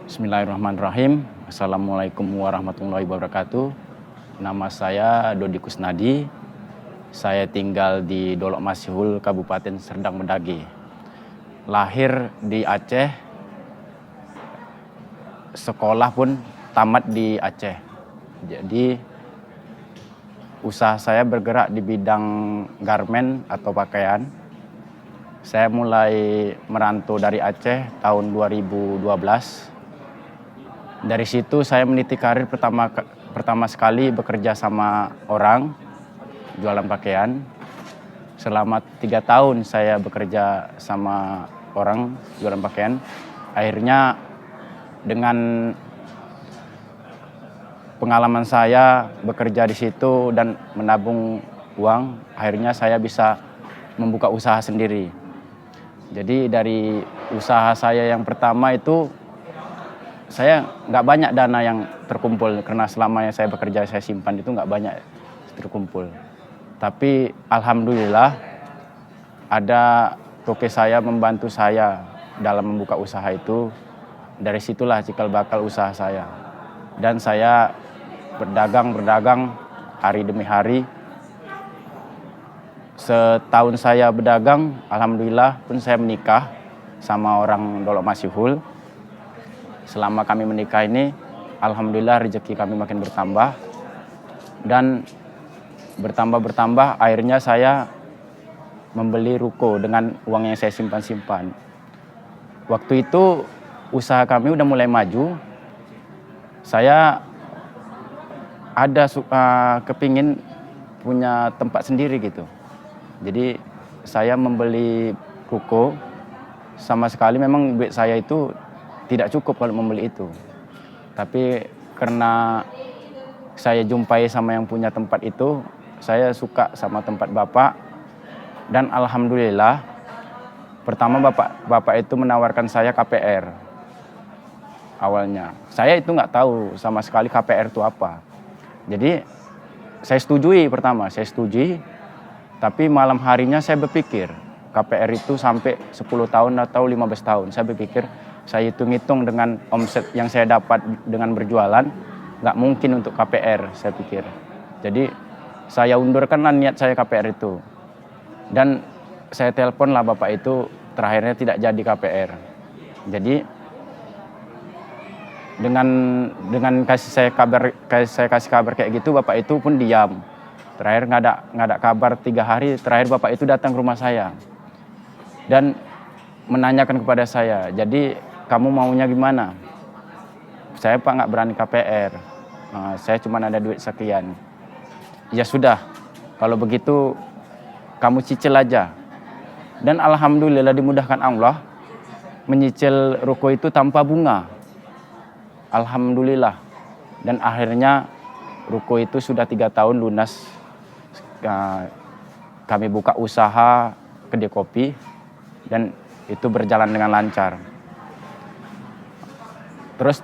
Bismillahirrahmanirrahim. Assalamualaikum warahmatullahi wabarakatuh. Nama saya Dodi Kusnadi. Saya tinggal di Dolok Masihul, Kabupaten Serdang Bedagai. Lahir di Aceh, sekolah pun tamat di Aceh. Jadi usaha saya bergerak di bidang garmen atau pakaian. Saya mulai merantau dari Aceh tahun 2012. Dari situ saya meniti karir pertama sekali bekerja sama orang, jualan pakaian. Selama 3 tahun saya bekerja sama orang, jualan pakaian. Akhirnya dengan pengalaman saya bekerja di situ dan menabung uang, akhirnya saya bisa membuka usaha sendiri. Jadi dari usaha saya yang pertama itu, saya nggak banyak dana yang terkumpul karena selama yang saya bekerja saya simpan itu nggak banyak terkumpul. Tapi alhamdulillah ada toke saya membantu saya dalam membuka usaha itu. Dari situlah cikal bakal usaha saya. Dan saya berdagang hari demi hari. Setahun saya berdagang, alhamdulillah pun saya menikah sama orang Dolok Masihul. Selama kami menikah ini, alhamdulillah rezeki kami makin bertambah. Dan bertambah, akhirnya saya membeli ruko dengan uang yang saya simpan-simpan. Waktu itu usaha kami udah mulai maju. Saya ada kepingin punya tempat sendiri gitu. Jadi saya membeli ruko, sama sekali memang duit saya itu tidak cukup kalau membeli itu. Tapi karena saya jumpai sama yang punya tempat itu, saya suka sama tempat Bapak. Dan alhamdulillah, pertama Bapak itu menawarkan saya KPR. Awalnya, saya itu nggak tahu sama sekali KPR itu apa. Jadi saya setujui pertama, tapi malam harinya saya berpikir, KPR itu sampai 10 tahun atau 15 tahun. Saya berpikir, saya hitung-hitung dengan omset yang saya dapat dengan berjualan, nggak mungkin untuk KPR, saya pikir. Jadi saya undurkanlah niat saya KPR itu. Dan saya teleponlah Bapak itu, terakhirnya tidak jadi KPR. Jadi dengan saya kasih kabar kayak gitu, Bapak itu pun diam. Terakhir nggak ada kabar 3 hari, terakhir Bapak itu datang ke rumah saya. Dan menanyakan kepada saya, jadi kamu maunya gimana? Saya Pak nggak berani KPR, saya cuma ada duit sekian. Ya sudah, kalau begitu kamu cicil aja. Dan alhamdulillah dimudahkan Allah, menyicil ruko itu tanpa bunga. Alhamdulillah. Dan akhirnya ruko itu sudah 3 tahun lunas. Kami buka usaha kedai kopi dan itu berjalan dengan lancar. Terus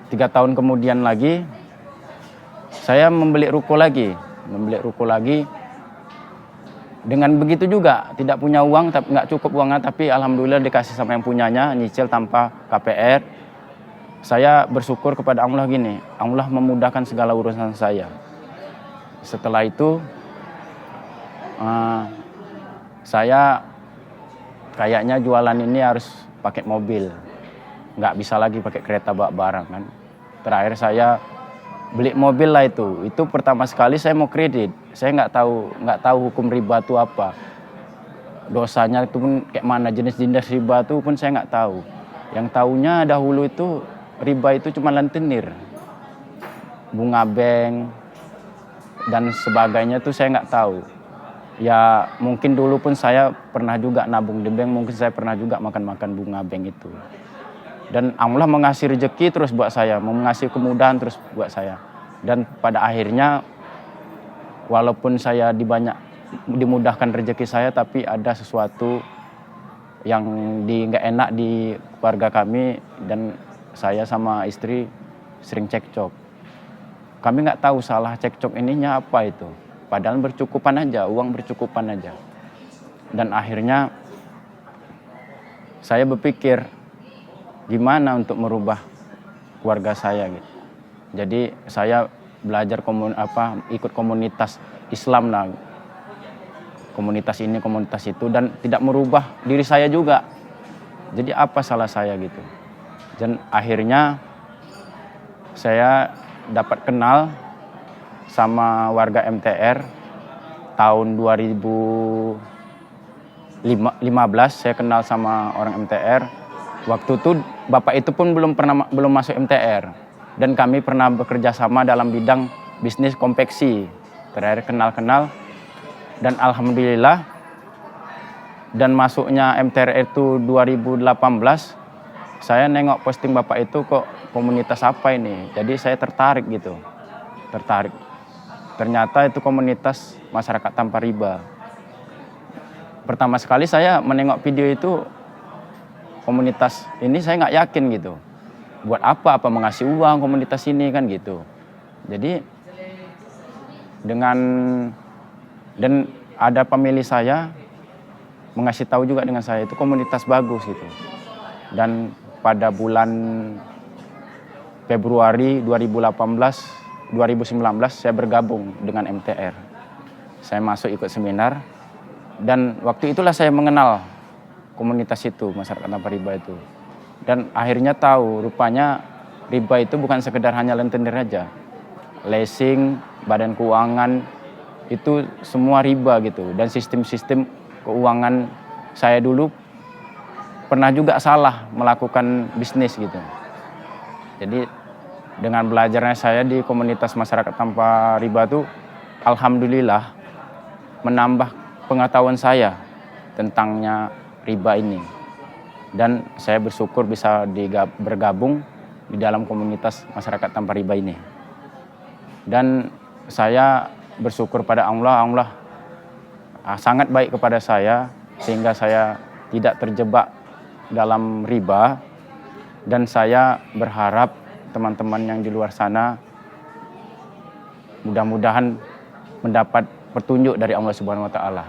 3 tahun kemudian lagi, saya membeli ruko lagi. Dengan begitu juga, tidak punya uang, nggak cukup uangnya, tapi alhamdulillah dikasih sama yang punyanya, nyicil tanpa KPR. Saya bersyukur kepada Allah gini, Allah memudahkan segala urusan saya. Setelah itu, saya kayaknya jualan ini harus pakai mobil. Nggak bisa lagi pakai kereta bawa barang kan. Terakhir saya beli mobil lah itu. Itu pertama sekali saya mau kredit. Saya nggak tahu hukum riba itu apa. Dosanya itu pun kayak mana, jenis-jenis riba itu pun saya nggak tahu. Yang tahunya dahulu itu riba itu cuma rentenir, bunga bank dan sebagainya itu saya nggak tahu. Ya mungkin dulu pun saya pernah juga nabung di bank, mungkin saya pernah juga makan bunga bank itu. Dan Allah mengasih rezeki terus buat saya, mengasih kemudahan terus buat saya. Dan pada akhirnya walaupun saya dimudahkan rezeki saya, tapi ada sesuatu yang nggak enak di keluarga kami, dan saya sama istri sering cekcok. Kami nggak tahu salah cekcok ininya apa itu. Padahal bercukupan aja, uang bercukupan aja. Dan akhirnya saya berpikir gimana untuk merubah keluarga saya gitu. Jadi saya belajar ikut komunitas Islam lah. Komunitas ini, komunitas itu, dan tidak merubah diri saya juga. Jadi apa salah saya gitu. Dan akhirnya saya dapat kenal sama warga MTR tahun 2015. Saya kenal sama orang MTR. Waktu itu bapak itu pun belum masuk MTR, dan kami pernah bekerja sama dalam bidang bisnis konveksi. Terakhir kenal-kenal, dan alhamdulillah, dan masuknya MTR itu 2018. Saya nengok posting bapak itu, kok komunitas apa ini, jadi saya tertarik gitu. Ternyata itu komunitas masyarakat tanpa riba. Pertama sekali saya menengok video itu, komunitas ini saya nggak yakin gitu. Buat apa mengasih uang komunitas ini kan gitu. Jadi dan ada pemilih saya mengasih tahu juga dengan saya, itu komunitas bagus gitu. Dan pada bulan Februari 2019 saya bergabung dengan MTR. Saya masuk ikut seminar, dan waktu itulah saya mengenal komunitas itu, masyarakat tanpa riba itu. Dan akhirnya tahu rupanya riba itu bukan sekedar hanya rentenir aja. Leasing, badan keuangan, itu semua riba gitu. Dan sistem-sistem keuangan saya dulu pernah juga salah melakukan bisnis gitu. Jadi dengan belajarnya saya di komunitas masyarakat tanpa riba itu, alhamdulillah menambah pengetahuan saya tentangnya riba ini. Dan saya bersyukur bisa bergabung di dalam komunitas masyarakat tanpa riba ini. Dan saya bersyukur pada Allah sangat baik kepada saya, sehingga saya tidak terjebak dalam riba. Dan saya berharap teman-teman yang di luar sana mudah-mudahan mendapat petunjuk dari Allah Subhanahu wa Ta'ala.